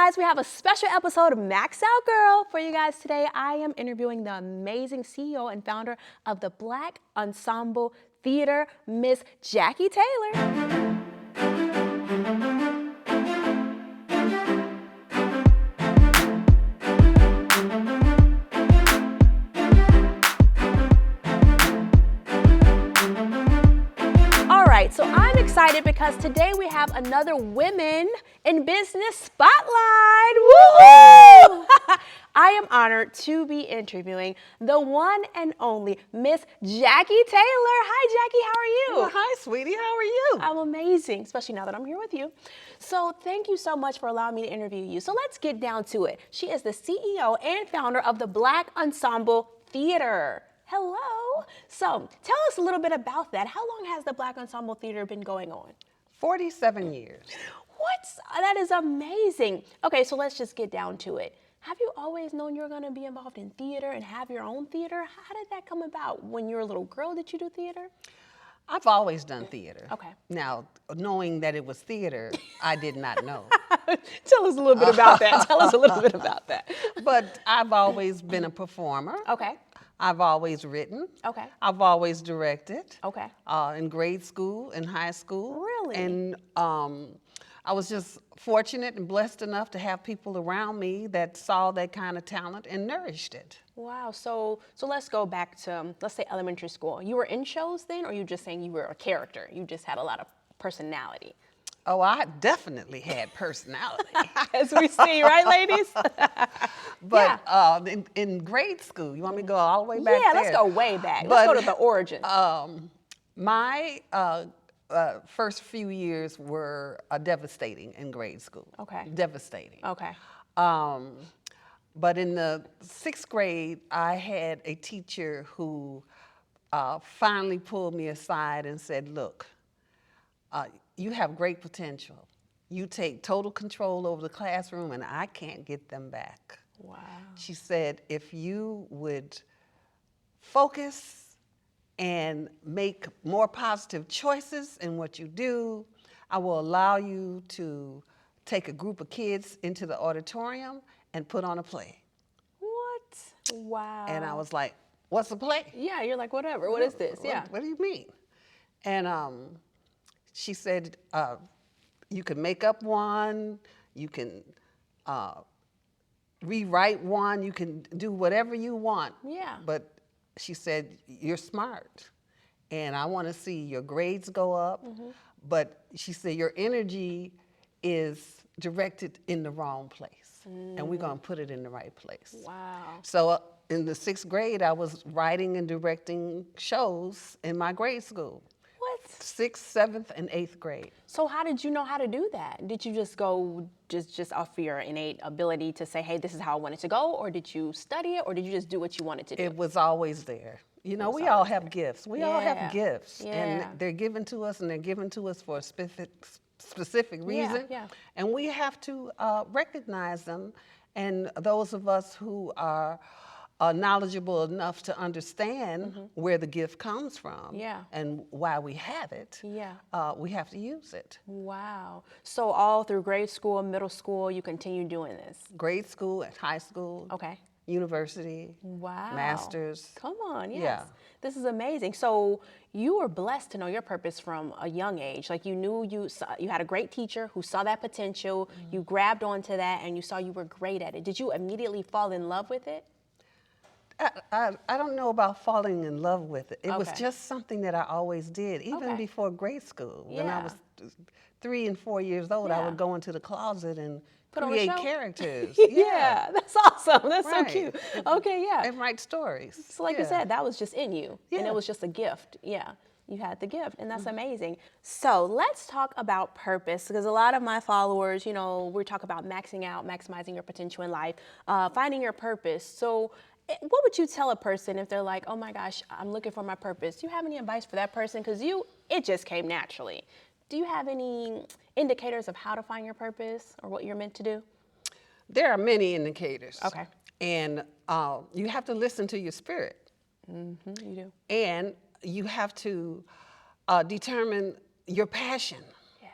guys, we have a special episode of Max Out Girl for you guys today. I am interviewing the amazing CEO and founder of the Black Ensemble Theatre, Miss Jackie Taylor. So I'm excited because today we have another Women in Business Spotlight. Woo! I am honored to be interviewing the one and only Miss Jackie Taylor. Hi, Jackie. How are you? Well, hi, sweetie. How are you? I'm amazing, especially now that I'm here with you. So thank you so much for allowing me to interview you. So let's get down to it. She is the CEO and founder of the Black Ensemble Theatre. Hello. So tell us a little bit about that. How long has the Black Ensemble Theatre been going on? 47 years. What? That is amazing. Okay, so let's just get down to it. Have you always known you're going to be involved in theater and have your own theater? How did that come about? When you were a little girl, did you do theater? I've always done theater. Okay. Now, knowing that it was theater, I did not know. Tell us a little bit about that. Tell us a little bit about that. But I've always been a performer. Okay. I've always written. Okay. I've always directed. Okay. In grade school and high school. Really? And I was just fortunate and blessed enough to have people around me that saw that kind of talent and nourished it. Wow. So let's go back to, let's say, elementary school. You were in shows then, or you just saying you were a character? You just had a lot of personality? Oh, I definitely had personality. As we see, right, ladies? But in grade school, you want me to go all the way back there? Yeah, let's go way back. Let's go to the origin. My first few years were devastating in grade school. Okay. Devastating. Okay. But in the 6th grade, I had a teacher who finally pulled me aside and said, look, you have great potential. You take total control over the classroom and I can't get them back. Wow. She said, if you would focus and make more positive choices in what you do, I will allow you to take a group of kids into the auditorium and put on a play. What? Wow. And I was like, what's a play? Yeah, you're like, whatever. What is this? Yeah. What do you mean? And she said, you can make up one, you can rewrite one, you can do whatever you want. Yeah. But she said, you're smart, and I want to see your grades go up. Mm-hmm. But she said, your energy is directed in the wrong place, and we're going to put it in the right place. Wow. So in the 6th grade, I was writing and directing shows in my grade school. 6th, 7th, and 8th grade. So how did you know how to do that? Did you just go just off your innate ability to say, hey, this is how I want it to go? Or did you study it? Or did you just do what you wanted to do? It was always there. You know, we all have gifts. We all have gifts. Yeah. And they're given to us, and they're given to us for a specific reason. Yeah. And we have to recognize them. And those of us who are knowledgeable enough to understand where the gift comes from and why we have it, we have to use it. Wow. So all through grade school, middle school, you continue doing this? Grade school and high school. Okay. University. Wow. Masters. Come on, yes. Yeah. This is amazing. So you were blessed to know your purpose from a young age. Like you knew you had a great teacher who saw that potential, you grabbed onto that, and you saw you were great at it. Did you immediately fall in love with it? I don't know about falling in love with it. It was just something that I always did, even before grade school. When I was 3 and 4 years old, I would go into the closet and create characters. Yeah, that's awesome. That's so cute. Okay, yeah. And write stories. So like you said, that was just in you, and it was just a gift. Yeah, you had the gift, and that's amazing. So let's talk about purpose, because a lot of my followers, you know, we talk about maxing out, maximizing your potential in life, finding your purpose. So what would you tell a person if they're like, oh my gosh, I'm looking for my purpose? Do you have any advice for that person? Because it just came naturally. Do you have any indicators of how to find your purpose or what you're meant to do? There are many indicators. Okay. And you have to listen to your spirit. Mm-hmm, you do. And you have to determine your passion. Yeah.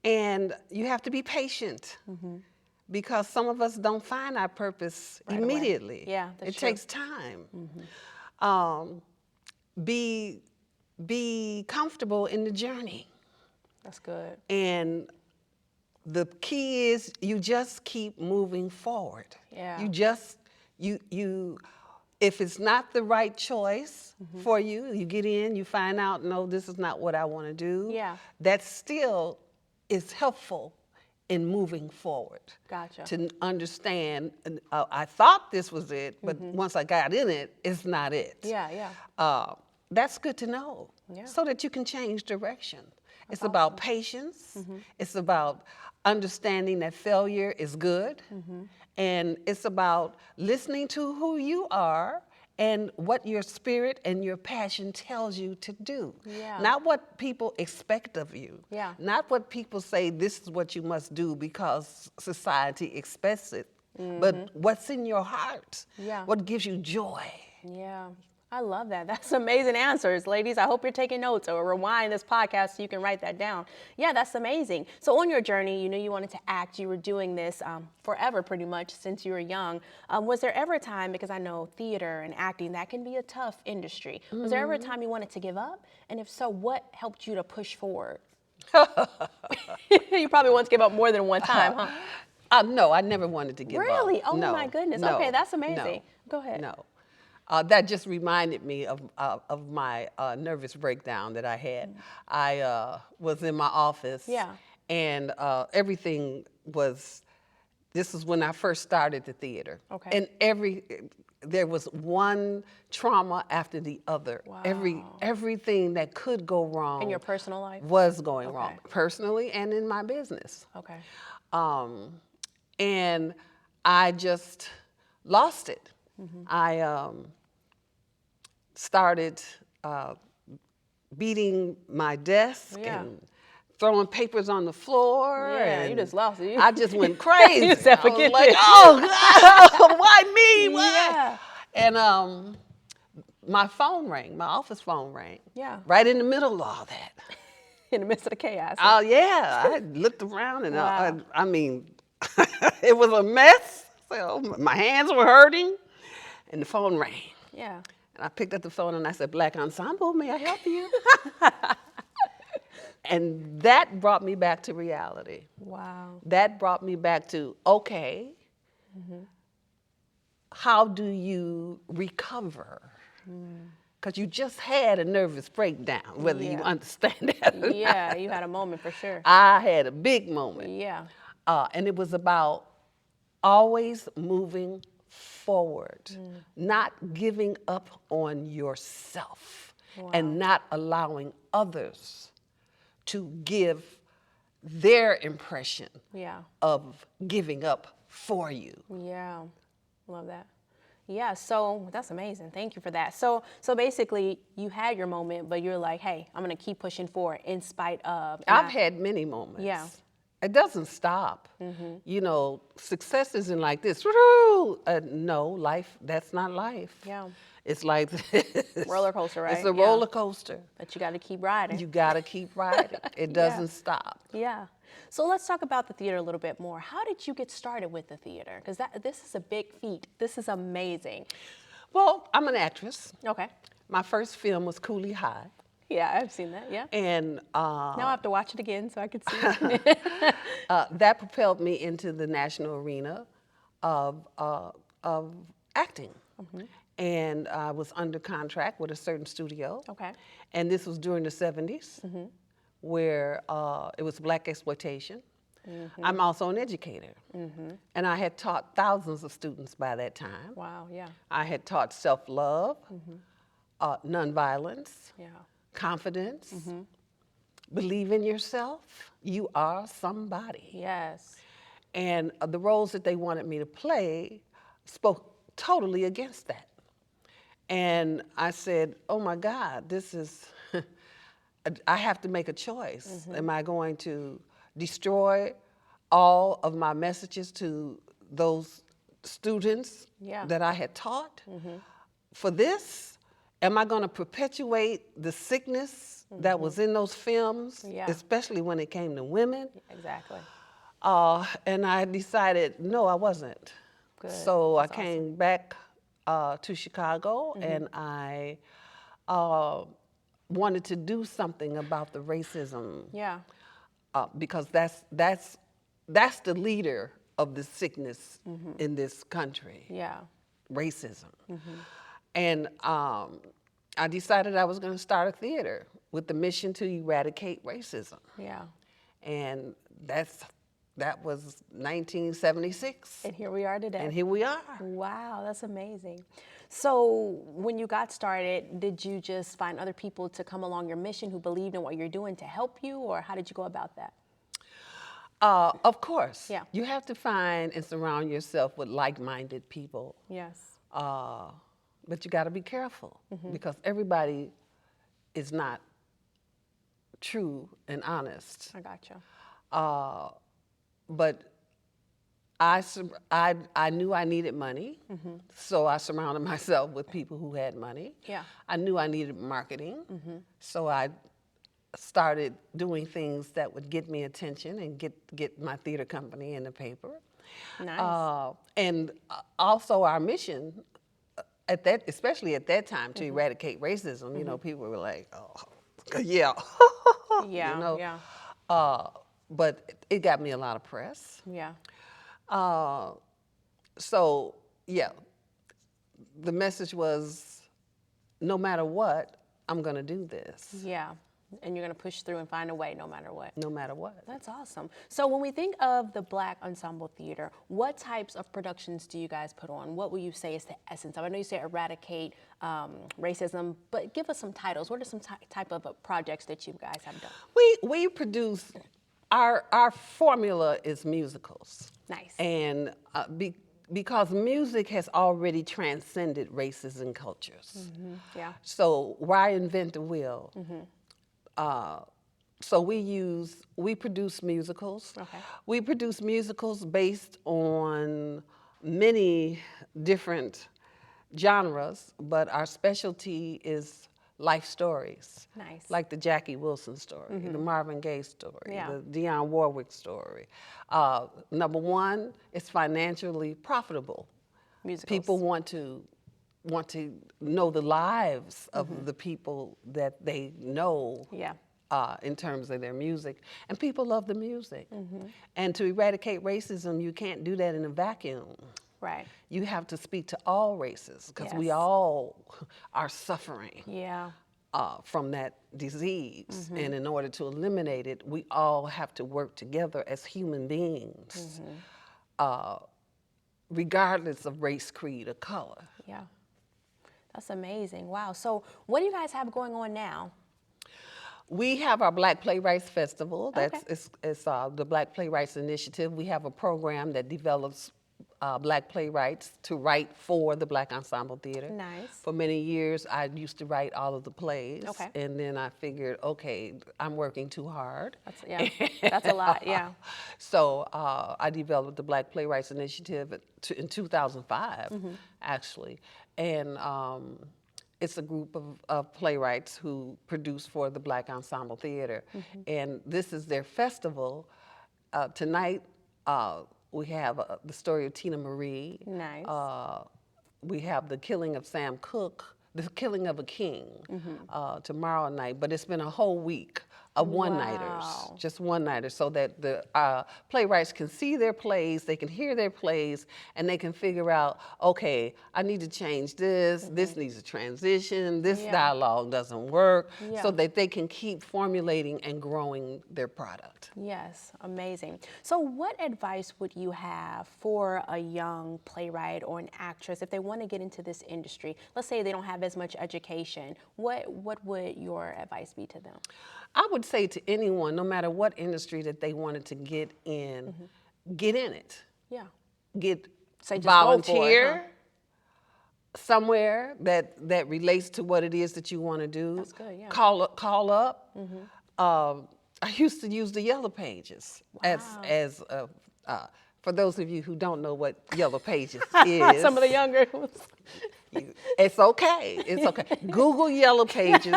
And you have to be patient. Mm-hmm. because some of us don't find our purpose Right away. immediately. Yeah, that's it true. takes time. Be comfortable in the journey. That's good. And the key is you just keep moving forward. Yeah. You just, if it's not the right choice for you, you get in, you find out, no, this is not what I want to do. Yeah. That still is helpful in moving forward. Gotcha. To understand, I thought this was it, but once I got in it, it's not it. Yeah, yeah. That's good to know, Yeah. so that you can change direction. It's about patience. It's about understanding that failure is good. And it's about listening to who you are and what your spirit and your passion tells you to do. Yeah. Not what people expect of you. Yeah. Not what people say, this is what you must do because society expects it. But what's in your heart? Yeah. What gives you joy? Yeah, I love that. That's amazing answers, ladies. I hope you're taking notes or rewind this podcast so you can write that down. Yeah, that's amazing. So on your journey, you knew you wanted to act. You were doing this forever, pretty much, since you were young. Was there ever a time, because I know theater and acting, that can be a tough industry. Was there ever a time you wanted to give up? And if so, what helped you to push forward? You probably want to give up more than one time, huh? No, I never wanted to give up. Really? Oh No, my goodness. no, Okay, that's amazing. no, Go ahead. No. That just reminded me of my nervous breakdown that I had. I was in my office. Yeah. And everything was, this was when I first started the theater. Okay. And there was one trauma after the other. Wow. Everything that could go wrong. In your personal life? Was going wrong, Okay. personally and in my business. Okay. And I just lost it. I started beating my desk Yeah. and throwing papers on the floor. Yeah, you and just lost it. I just went crazy. You said, I was "Forget like, this." oh, God, why me? Why? Yeah. And my phone rang, my office phone rang. Yeah. Right in the middle of all that. In the midst of the chaos. Oh, yeah. I looked around and Wow. I mean, it was a mess. So my hands were hurting and the phone rang. Yeah. And I picked up the phone and I said, Black Ensemble, may I help you? And that brought me back to reality. Wow. That brought me back to, okay, how do you recover? Because you just had a nervous breakdown, whether you Yeah. understand that or Yeah, not. you had a moment for sure. I had a big moment. Yeah. And it was about always moving forward, not giving up on yourself, and not allowing others to give their impression Yeah. of giving up for you. Yeah. Love that. Yeah, so that's amazing. Thank you for that. So basically you had your moment, but you're like, hey, I'm gonna keep pushing forward in spite of. I've had many moments. Yeah. It doesn't stop. You know, success isn't like this. Woo! No, life, that's not life. Yeah. It's like this. Roller coaster, right? It's a Yeah. roller coaster. But you got to keep riding. You gotta keep riding. It doesn't stop. Yeah. So let's talk about the theater a little bit more. How did you get started with the theater? Because this is a big feat. This is amazing. Well, I'm an actress. Okay. My first film was Cooley High. Yeah, I've seen that. Yeah. And Now I have to watch it again so I can see it. that propelled me into the national arena of acting. And I was under contract with a certain studio. Okay. And this was during the 70s, where it was Black exploitation. I'm also an educator. And I had taught thousands of students by that time. Wow. Yeah. I had taught self-love, nonviolence, Yeah. confidence, believe in yourself. You are somebody. Yes. And the roles that they wanted me to play spoke totally against that. And I said, oh my God, this is, I have to make a choice. Am I going to destroy all of my messages to those students Yeah. that I had taught? For this, am I going to perpetuate the sickness that was in those films, Yeah. especially when it came to women? Exactly. And I decided, no, I wasn't. Good. So I That's came back to Chicago, and I wanted to do something about the racism. Yeah. Because that's the leader of the sickness in this country, Yeah. racism. And I decided I was going to start a theater with the mission to eradicate racism. Yeah. And that was 1976. And here we are today. And here we are. Wow, that's amazing. So when you got started, did you just find other people to come along your mission who believed in what you're doing to help you, or how did you go about that? Of course. Yeah. You have to find and surround yourself with like-minded people. Yes. But you got to be careful because everybody is not true and honest. I gotcha. But I knew I needed money, so I surrounded myself with people who had money. Yeah. I knew I needed marketing, so I started doing things that would get me attention and get my theater company in the paper. Nice. And also our mission especially at that time, to eradicate racism. You know, people were like, "Oh, yeah." Yeah. You know? Yeah. But it got me a lot of press. Yeah. So, yeah, the message was, no matter what, I'm going to do this. Yeah. And you're going to push through and find a way no matter what. No matter what. That's awesome. So when we think of the Black Ensemble Theater, what types of productions do you guys put on? What would you say is the essence of it? I know you say eradicate racism, but give us some titles. What are some type of projects that you guys have done? We produce, our formula is musicals. Nice. And because music has already transcended races and cultures. Yeah. So why invent the wheel? So we produce musicals. Okay. We produce musicals based on many different genres, but our specialty is life stories. Nice. Like the Jackie Wilson story, the Marvin Gaye story, Yeah. the Dionne Warwick story. Number one, it's financially profitable. Musicals. People want to know the lives of the people that they know. Yeah. In terms of their music, and people love the music. And to eradicate racism, you can't do that in a vacuum. Right. You have to speak to all races because we Yes. all are suffering Yeah. from that disease. And in order to eliminate it, we all have to work together as human beings, regardless of race, creed, or color. Yeah. That's amazing. Wow. So what do you guys have going on now? We have our Black Playwrights Festival. Okay. It's the Black Playwrights Initiative. We have a program that develops Black playwrights to write for the Black Ensemble Theatre. Nice. For many years, I used to write all of the plays. Okay. And then I figured, okay, I'm working too hard. That's a lot. Yeah. So I developed the Black Playwrights Initiative in 2005, actually. And it's a group of playwrights who produce for the Black Ensemble Theatre. And this is their festival. Tonight, we have the story of Tina Marie. Nice. We have the killing of Sam Cooke, the killing of a king tomorrow night. But it's been a whole week of one-nighters, Wow. just one-nighters, so that the playwrights can see their plays, they can hear their plays, and they can figure out, okay, I need to change this, this needs a transition, this dialogue doesn't work, so that they can keep formulating and growing their product. Yes, amazing. So what advice would you have for a young playwright or an actress if they want to get into this industry? Let's say they don't have as much education. What would your advice be to them? I would say to anyone, no matter what industry that they wanted to get in it. Yeah. Say just volunteer go for it, somewhere that relates to what it is that you want to do. That's good, yeah. Call up. I used to use the Yellow Pages as for those of you who don't know what Yellow Pages is. Some of the younger ones. It's okay. It's okay. Google Yellow Pages.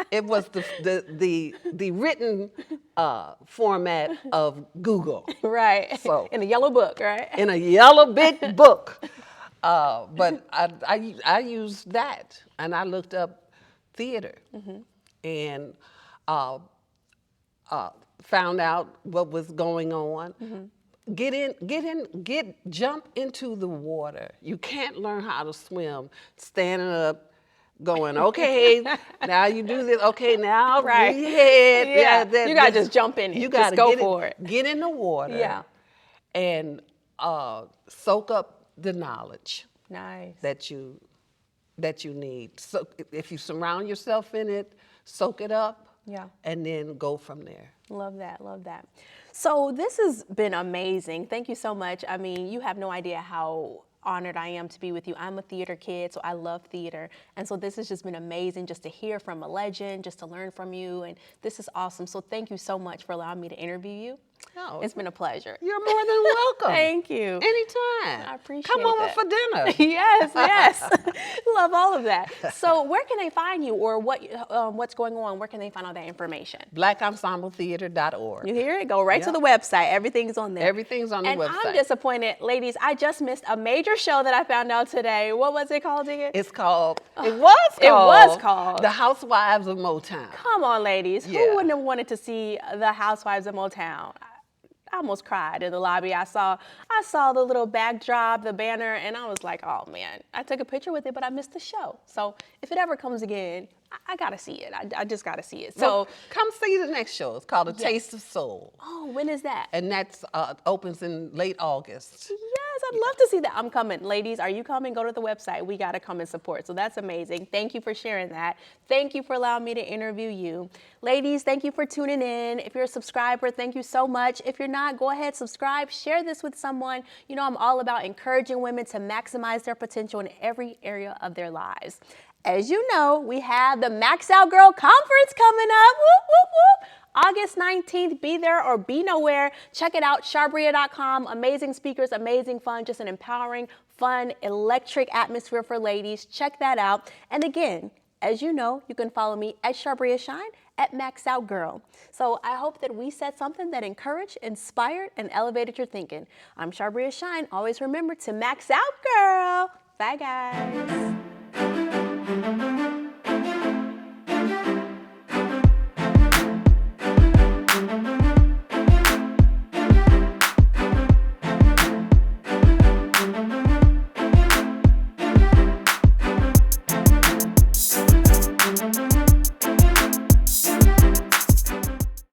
It was the written format of Google. Right. So In a yellow book, right? in a yellow big book. But I used that, and I looked up theater, and found out what was going on. Jump into the water. You can't learn how to swim standing up, going, okay, now you do this. Okay, now Right. rehead. Yeah. You gotta just jump in it. You Just gotta go for it. Get in the water. Yeah. And soak up the knowledge Nice. that you need. So if you surround yourself in it, soak it up. Yeah. And then go from there. Love that, love that. So this has been amazing. Thank you so much. I mean, you have no idea how honored I am to be with you. I'm a theater kid, so I love theater. And so this has just been amazing just to hear from a legend, just to learn from you. And this is awesome. So thank you so much for allowing me to interview you. No, It's been a pleasure. you're more than welcome. Thank you. Anytime. I appreciate Come over that. for dinner. Yes, yes. Love all of that. So where can they find you, or what's going on? Where can they find all that information? BlackEnsembleTheatre.org. You hear it? Go right to the website. Everything's on there. Everything's on the website. And I'm disappointed. Ladies, I just missed a major show that I found out today. What was it called again? It was called The Housewives of Motown. Come on, ladies. Yeah. Who wouldn't have wanted to see The Housewives of Motown? I almost cried in the lobby. I saw the little backdrop, the banner, and I was like, oh man. I took a picture with it, but I missed the show. So if it ever comes again, I gotta see it. I just gotta see it. So Well, come see the next show. It's called A Taste of Soul. oh, when is that? And that's opens in late August. Yes, I'd love to see that. I'm coming. Ladies, are you coming? Go to the website. We got to come and support. So that's amazing. Thank you for sharing that. Thank you for allowing me to interview you. Ladies, thank you for tuning in. If you're a subscriber, thank you so much. If you're not, go ahead, subscribe, share this with someone. You know, I'm all about encouraging women to maximize their potential in every area of their lives. As you know, we have the Max Out Girl Conference coming up. Whoop, whoop, whoop. August 19th, be there or be nowhere. Check it out, charbria.com. Amazing speakers, amazing fun, just an empowering, fun, electric atmosphere for ladies. Check that out. And again, as you know, you can follow me at Charbria Shine, at Max Out Girl. So I hope that we said something that encouraged, inspired, and elevated your thinking. I'm Charbria Shine. Always remember to max out, girl. Bye, guys.